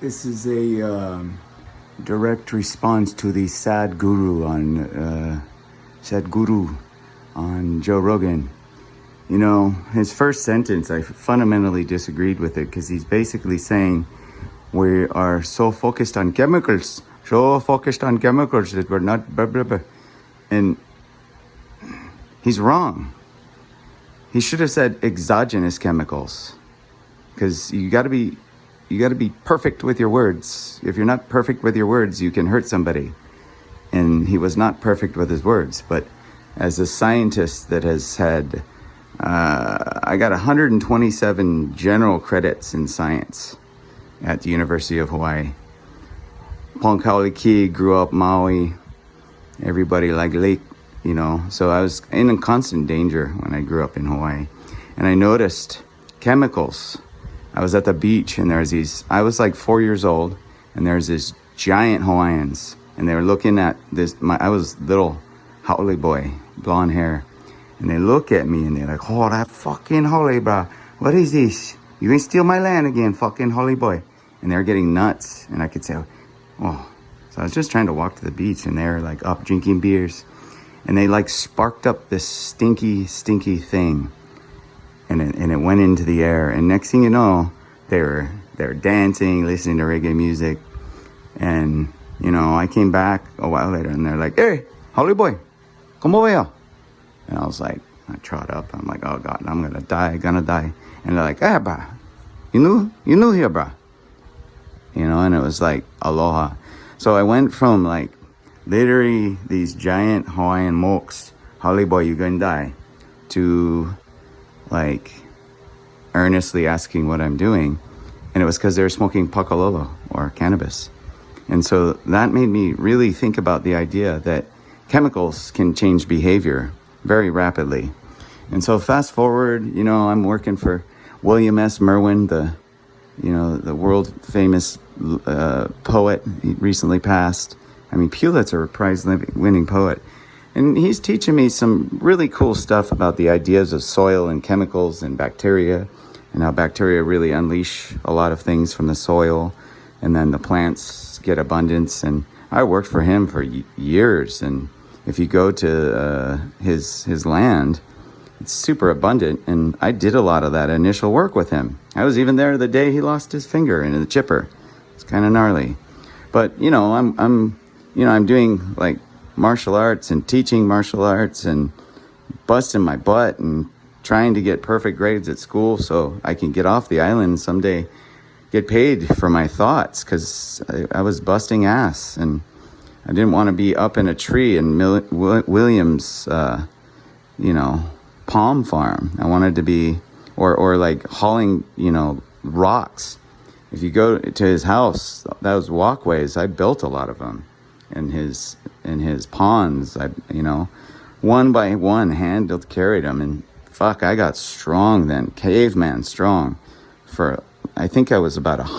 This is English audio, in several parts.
This is a direct response to the Sadhguru on Joe Rogan. You know, his first sentence, I fundamentally disagreed with it because he's basically saying we are so focused on chemicals that we're not blah, blah, blah. And he's wrong. He should have said exogenous chemicals, because you got to be perfect with your words. If you're not perfect with your words, you can hurt somebody. And he was not perfect with his words. But as a scientist that has had, I got 127 general credits in science at the University of Hawaii. Ponkauliki grew up Maui. Everybody like Lake, you know. So I was in constant danger when I grew up in Hawaii. And I noticed chemicals. I was at the beach and there's these, I was like 4 years old, and there's this giant Hawaiians, and they were looking at this, I was little haole boy, blonde hair, and they look at me and they're like, oh, that fucking haole, bro. What is this? You ain't steal my land again, fucking haole boy. And they're getting nuts, and I could say, oh. So I was just trying to walk to the beach, and they're like up drinking beers, and they like sparked up this stinky thing. And it went into the air, and next thing you know, they were dancing, listening to reggae music, and you know, I came back a while later, and they're like, "Hey, Holly boy, come over here." And I was like, I trot up, I'm like, "Oh God, I'm gonna die," and they're like, "Hey, brah, you new here, brah," you know, and it was like aloha. So I went from like literally these giant Hawaiian mokes, "Holly boy, you gonna die," to like earnestly asking what I'm doing. And it was because they were smoking pakalolo, or cannabis. And so that made me really think about the idea that chemicals can change behavior very rapidly. And so fast forward, you know, I'm working for William S. Merwin, the world famous poet. He recently passed. I mean, Pulitzer Prize winning poet. And he's teaching me some really cool stuff about the ideas of soil and chemicals and bacteria, and how bacteria really unleash a lot of things from the soil, and then the plants get abundance. And I worked for him for years, and if you go to his land, it's super abundant, and I did a lot of that initial work with him. I was even there the day he lost his finger in the chipper. It's kind of gnarly. But, you know, I'm doing like martial arts and teaching martial arts and busting my butt and trying to get perfect grades at school so I can get off the island and someday get paid for my thoughts, because I was busting ass, and I didn't want to be up in a tree in Williams, palm farm. I wanted to be, or like hauling, rocks. If you go to his house, those walkways, I built a lot of them. In his ponds, one by one, hand carried them, and fuck, I got strong then, caveman strong. For I think I was about less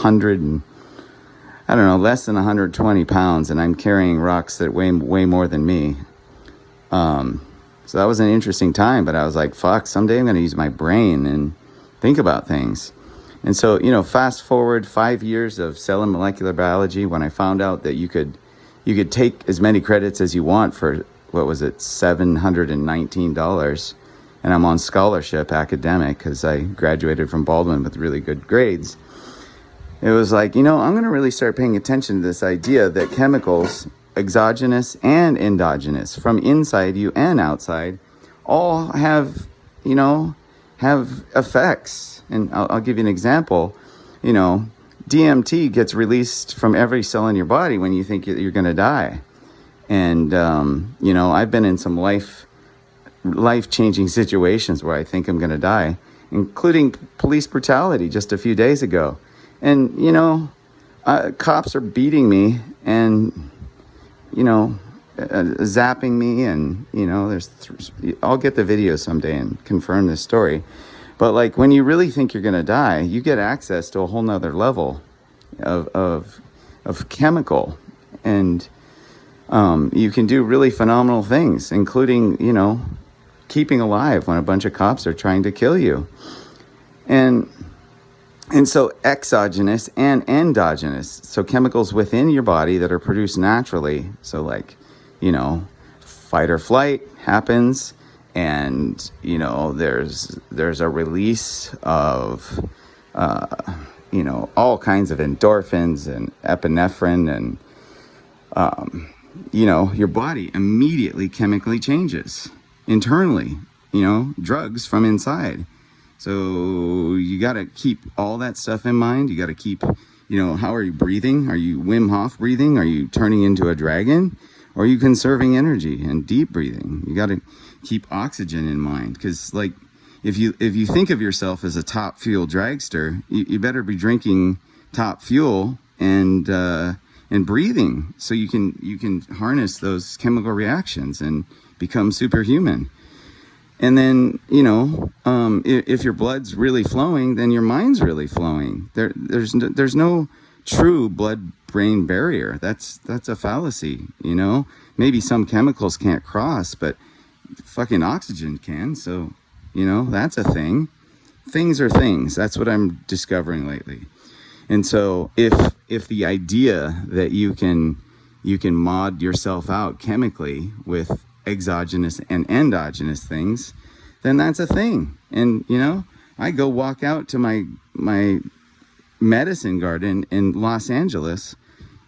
than 120 pounds, and I'm carrying rocks that weigh way more than me. So that was an interesting time, but I was like, fuck, someday I'm gonna use my brain and think about things. And so, fast forward 5 years of selling molecular biology, when I found out that you could take as many credits as you want for, $719. And I'm on scholarship, academic, because I graduated from Baldwin with really good grades. It was like, I'm going to really start paying attention to this idea that chemicals, exogenous and endogenous, from inside you and outside, all have effects. And I'll give you an example. DMT gets released from every cell in your body when you think you're going to die. And, I've been in some life-changing situations where I think I'm going to die, including police brutality just a few days ago. And, cops are beating me and, zapping me. And, I'll get the video someday and confirm this story. But like, when you really think you're going to die, you get access to a whole nother level of chemical, and you can do really phenomenal things, including, keeping alive when a bunch of cops are trying to kill you. And And so exogenous and endogenous, so chemicals within your body that are produced naturally. So like, fight or flight happens, and there's a release of all kinds of endorphins and epinephrine, and your body immediately chemically changes internally, drugs from inside. So you got to keep all that stuff in mind. You got to keep, how are you breathing? Are you Wim Hof breathing? Are you turning into a dragon? Or are you conserving energy and deep breathing? You got to keep oxygen in mind, because like if you think of yourself as a top fuel dragster, you better be drinking top fuel and breathing, so you can harness those chemical reactions and become superhuman. And then, if your blood's really flowing, then your mind's really flowing. There's no true blood-brain barrier. That's a fallacy, Maybe some chemicals can't cross, but fucking oxygen can. So, that's a thing. Things are things. That's what I'm discovering lately. And so if the idea that you can mod yourself out chemically with exogenous and endogenous things, then that's a thing. And I go walk out to my medicine garden in Los Angeles,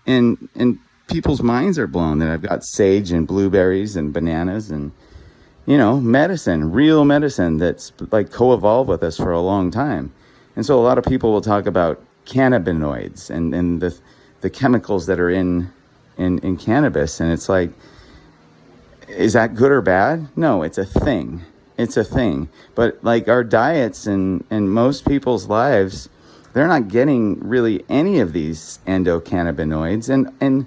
and people's minds are blown that I've got sage and blueberries and bananas and medicine, real medicine that's like co-evolved with us for a long time. And so a lot of people will talk about cannabinoids and the chemicals that are in cannabis, and it's like, is that good or bad? No, it's a thing. It's a thing. But like our diets and most people's lives, they're not getting really any of these endocannabinoids. And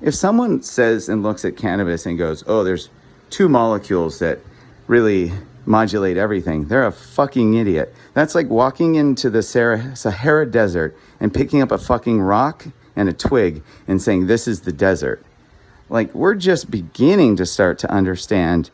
if someone says and looks at cannabis and goes, oh, there's 2 molecules that really modulate everything, they're a fucking idiot. That's like walking into the Sahara Desert and picking up a fucking rock and a twig and saying, this is the desert. Like, we're just beginning to start to understand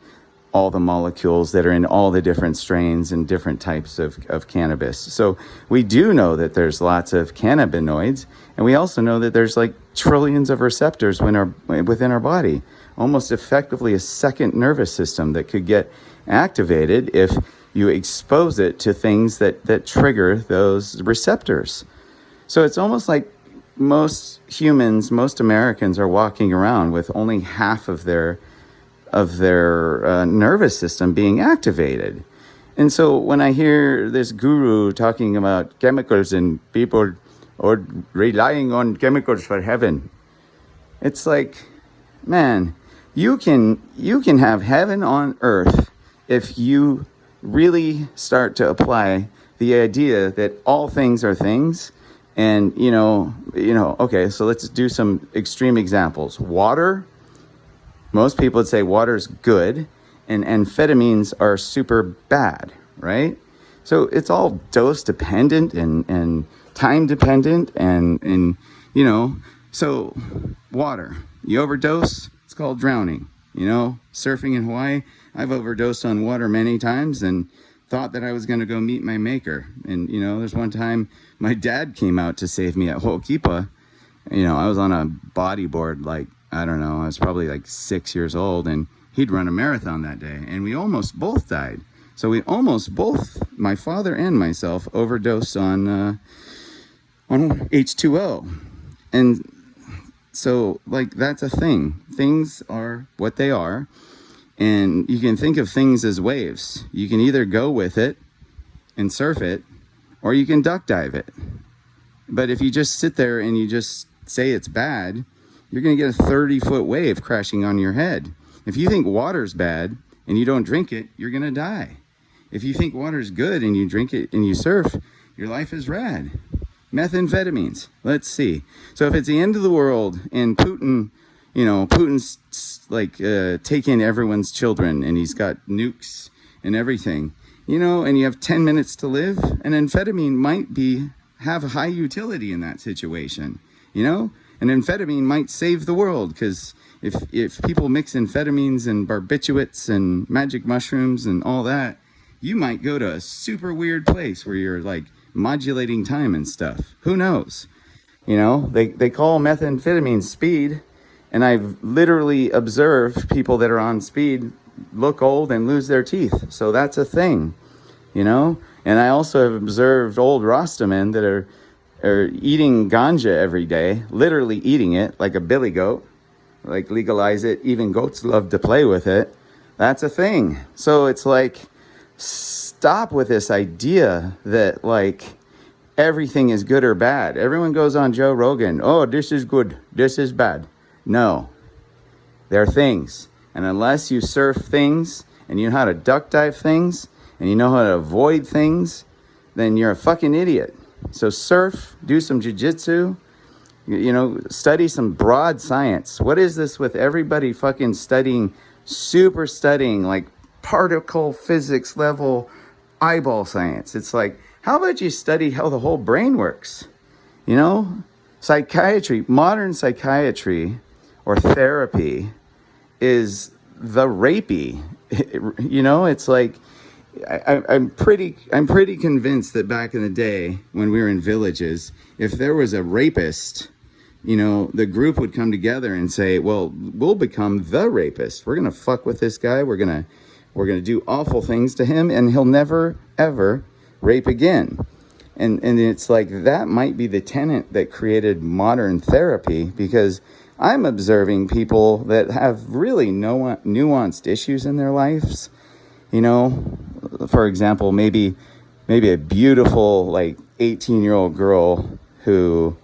all the molecules that are in all the different strains and different types of cannabis. So we do know that there's lots of cannabinoids, and we also know that there's like trillions of receptors within our body, almost effectively a second nervous system that could get activated if you expose it to things that trigger those receptors. So it's almost like most humans, most Americans are walking around with only half of their nervous system being activated. And so when I hear this guru talking about chemicals and people or relying on chemicals for heaven, it's like, man, you can have heaven on earth if you really start to apply the idea that all things are things. And, okay, so let's do some extreme examples. Water, most people would say water's good, and amphetamines are super bad, right? So it's all dose dependent and time dependent, and so water, you overdose, it's called drowning. Surfing in Hawaii, I've overdosed on water many times and thought that I was going to go meet my maker. And, there's one time my dad came out to save me at Ho'okipa. I was on a bodyboard, I was probably 6 years old, and he'd run a marathon that day, and we almost both died. So we almost both, my father and myself, overdosed on H2O. And so, that's a thing. Things are what they are. And you can think of things as waves. You can either go with it and surf it, or you can duck dive it. But if you just sit there and you just say it's bad, you're going to get a 30-foot wave crashing on your head. If you think water's bad and you don't drink it, you're going to die. If you think water's good and you drink it and you surf, your life is rad. Methamphetamines. Let's see. So if it's the end of the world and Putin's taking everyone's children and he's got nukes and everything, and you have 10 minutes to live, an amphetamine might have a high utility in that situation. An amphetamine might save the world, because if people mix amphetamines and barbiturates and magic mushrooms and all that, you might go to a super weird place where you're modulating time and stuff. Who knows? You know, they call methamphetamine speed, and I've literally observed people that are on speed look old and lose their teeth. So that's a thing, you know? And I also have observed old Rastamen that are eating ganja every day, literally eating it like a billy goat, like legalize it. Even goats love to play with it. That's a thing. So it's like, stop with this idea that like everything is good or bad. Everyone goes on Joe Rogan. Oh, this is good. This is bad. No, there are things. And unless you surf things and you know how to duck dive things and you know how to avoid things, then you're a fucking idiot. So surf, do some jiu-jitsu, you know, study some broad science. What is this with everybody fucking studying like particle physics level eyeball science? It's like, how about you study how the whole brain works? You know, psychiatry, modern psychiatry or therapy is the rapey. You know, it's like, I'm pretty convinced that back in the day when we were in villages, if there was a rapist, you know, the group would come together and say, well, we'll become the rapist. We're going to fuck with this guy. We're going to do awful things to him, and he'll never, ever rape again. And it's like, that might be the tenet that created modern therapy, because I'm observing people that have really no nuanced issues in their lives. You know, for example, maybe a beautiful, like, 18-year-old girl who,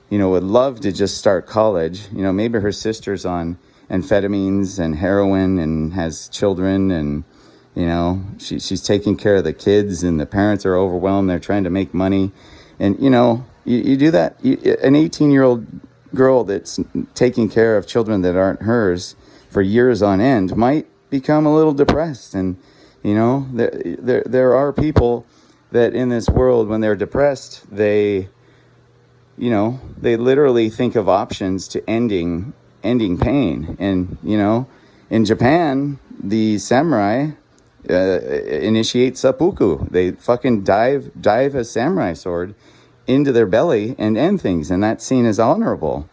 you know, would love to just start college. You know, maybe her sister's on amphetamines and heroin and has children, and, you know, she's taking care of the kids, and the parents are overwhelmed. They're trying to make money. And, you know, you do that. An 18-year-old girl that's taking care of children that aren't hers for years on end might become a little depressed. And, you know, there are people that in this world, when they're depressed, they literally think of options to ending pain. And, you know, in Japan, the samurai initiate seppuku. They fucking dive a samurai sword into their belly and end things, and that's seen as honorable.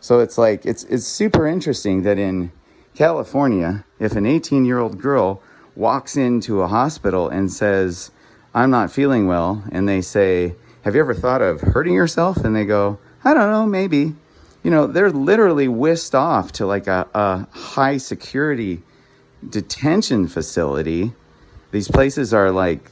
So it's like, it's super interesting that in California, if an 18-year-old girl walks into a hospital and says, I'm not feeling well, and they say, have you ever thought of hurting yourself? And they go, I don't know, maybe. You know, they're literally whisked off to like a high security detention facility. These places are like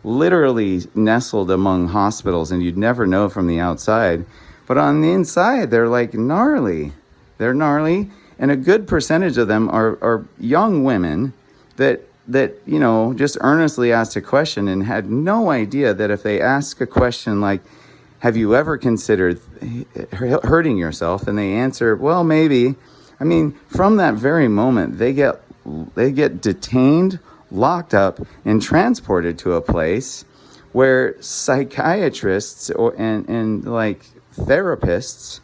literally nestled among hospitals, and you'd never know from the outside. But on the inside, they're like gnarly. They're gnarly. And a good percentage of them are young women that, you know, just earnestly asked a question and had no idea that if they ask a question like, have you ever considered hurting yourself? And they answer, well, maybe. I mean, from that very moment, they get detained, locked up, and transported to a place where psychiatrists and like therapists,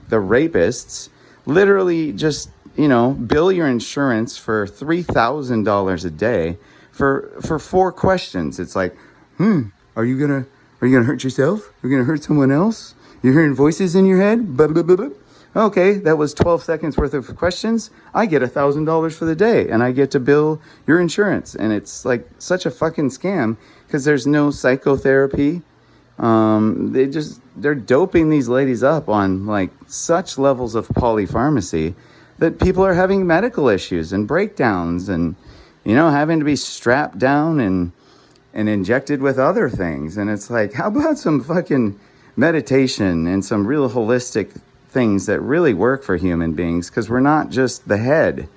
the rapists, literally just, you know, bill your insurance for $3,000 a day for 4 questions. It's like, are you gonna hurt yourself? Are you gonna hurt someone else? You're hearing voices in your head? Blah, blah, blah, blah. Okay, that was 12 seconds worth of questions. I get $1,000 for the day, and I get to bill your insurance. And it's like such a fucking scam, because there's no psychotherapy. They're doping these ladies up on like such levels of polypharmacy that people are having medical issues and breakdowns, and, you know, having to be strapped down and injected with other things. And it's like, how about some fucking meditation and some real holistic things that really work for human beings? Because we're not just the head.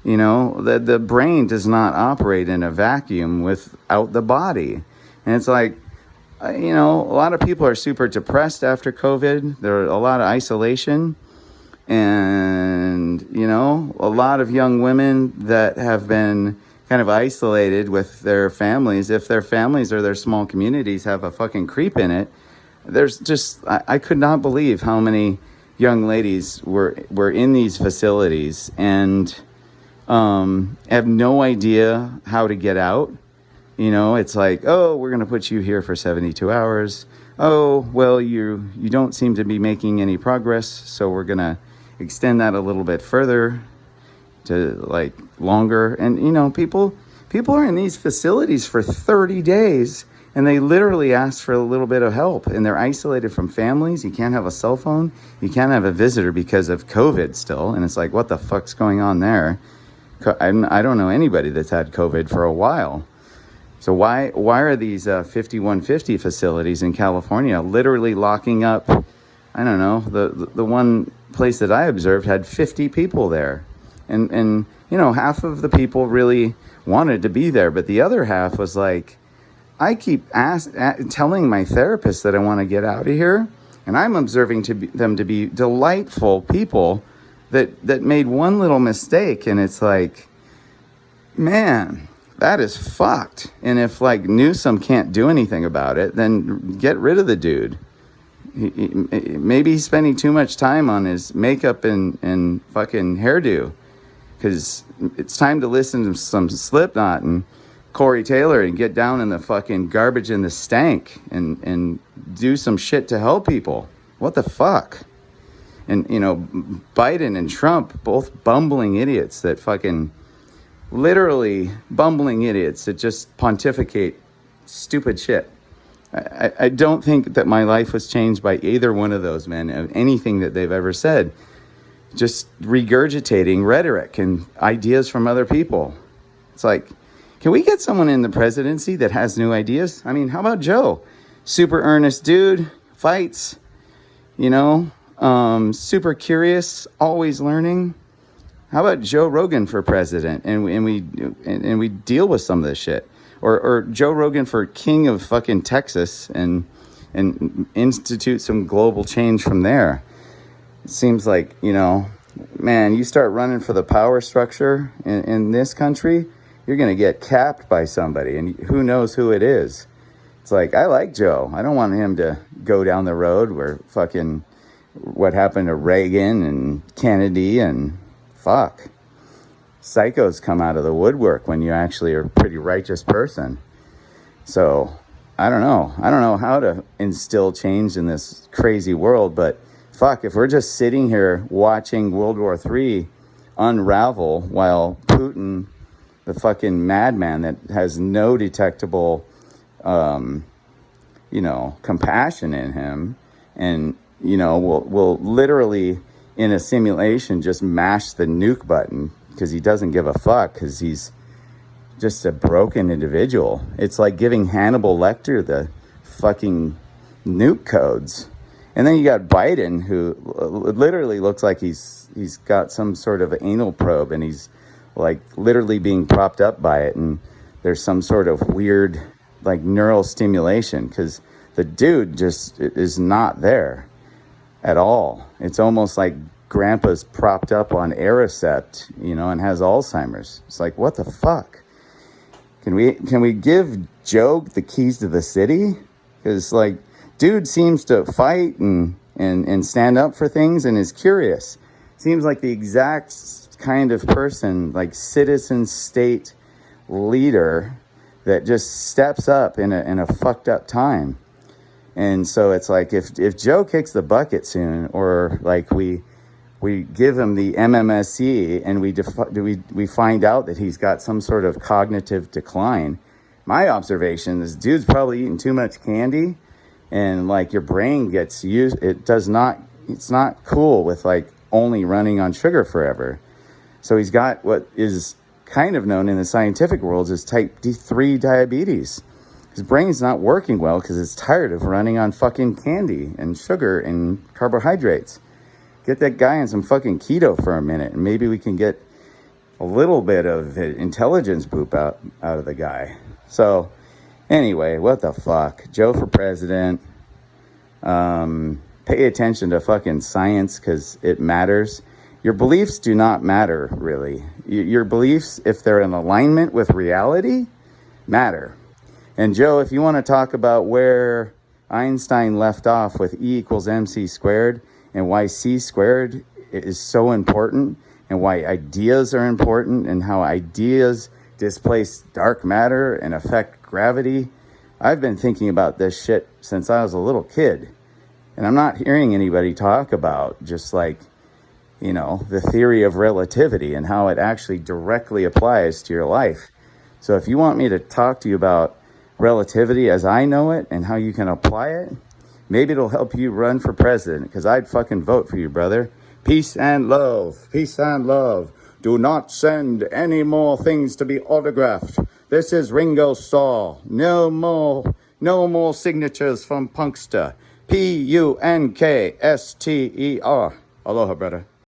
You know, the brain does not operate in a vacuum without the body. And it's like, you know, a lot of people are super depressed after COVID. There are a lot of isolation. And, you know, a lot of young women that have been kind of isolated with their families, if their families or their small communities have a fucking creep in it, there's just, I could not believe how many young ladies were in these facilities and have no idea how to get out. You know, it's like, oh, we're going to put you here for 72 hours. Oh, well, you don't seem to be making any progress, so we're going to extend that a little bit further to like longer. And, you know, people are in these facilities for 30 days and they literally ask for a little bit of help, and they're isolated from families. You can't have a cell phone. You can't have a visitor because of COVID still. And it's like, what the fuck's going on there? I don't know anybody that's had COVID for a while. So why are these 5150 facilities in California literally locking up? I don't know. The one place that I observed had 50 people there. And you know, half of the people really wanted to be there, but the other half was like, I keep telling my therapist that I want to get out of here, and I'm observing them to be delightful people that made one little mistake, and it's like, man, that is fucked. And if like Newsom can't do anything about it, then get rid of the dude. Maybe he's spending too much time on his makeup and fucking hairdo, because it's time to listen to some Slipknot and Corey Taylor and get down in the fucking garbage and the stank and do some shit to help people. What the fuck? And, you know, Biden and Trump, both bumbling idiots that fucking, literally bumbling idiots that just pontificate stupid shit. I don't think that my life was changed by either one of those men, of anything that they've ever said. Just regurgitating rhetoric and ideas from other people. It's like, can we get someone in the presidency that has new ideas? I mean, how about Joe? Super earnest dude, fights, you know, super curious, always learning. How about Joe Rogan for president? And we deal with some of this shit. Or Joe Rogan for king of fucking Texas and institute some global change from there. It seems like, you know, man, you start running for the power structure in this country, you're going to get capped by somebody, and who knows who it is. It's like, I like Joe. I don't want him to go down the road where fucking what happened to Reagan and Kennedy and fuck. Psychos come out of the woodwork when you actually are a pretty righteous person. So, I don't know. I don't know how to instill change in this crazy world, but fuck, if we're just sitting here watching World War III unravel while Putin, the fucking madman that has no detectable, you know, compassion in him, and, you know, will literally in a simulation just mash the nuke button because he doesn't give a fuck, because he's just a broken individual. It's like giving Hannibal Lecter the fucking nuke codes. And then you got Biden, who literally looks like he's got some sort of anal probe, and he's like literally being propped up by it, and there's some sort of weird like neural stimulation, because the dude just is not there at all. It's almost like grandpa's propped up on Aricept, you know, and has Alzheimer's. It's like, what the fuck? Can we give Joe the keys to the city? Because like, dude seems to fight and stand up for things and is curious. Seems like the exact kind of person, like citizen state leader, that just steps up in a fucked up time. And so it's like, if Joe kicks the bucket soon, or like we give him the MMSE and we find out that he's got some sort of cognitive decline, my observation is dude's probably eating too much candy, and like your brain gets used. It's not cool with like only running on sugar forever. So he's got what is kind of known in the scientific world as type 3 diabetes. His brain's not working well because it's tired of running on fucking candy and sugar and carbohydrates. Get that guy on some fucking keto for a minute, and maybe we can get a little bit of intelligence poop out of the guy. So anyway, what the fuck? Joe for president. Pay attention to fucking science, because it matters. Your beliefs do not matter, really. Your beliefs, if they're in alignment with reality, matter. And Joe, if you want to talk about where Einstein left off with E equals MC squared, and why C squared is so important, and why ideas are important, and how ideas displace dark matter and affect gravity. I've been thinking about this shit since I was a little kid. And I'm not hearing anybody talk about just like, you know, the theory of relativity and how it actually directly applies to your life. So if you want me to talk to you about relativity as I know it and how you can apply it, maybe it'll help you run for president, because I'd fucking vote for you, brother. Peace and love. Peace and love. Do not send any more things to be autographed. This is Ringo Starr. No more signatures from Punkster. Punkster. Aloha, brother.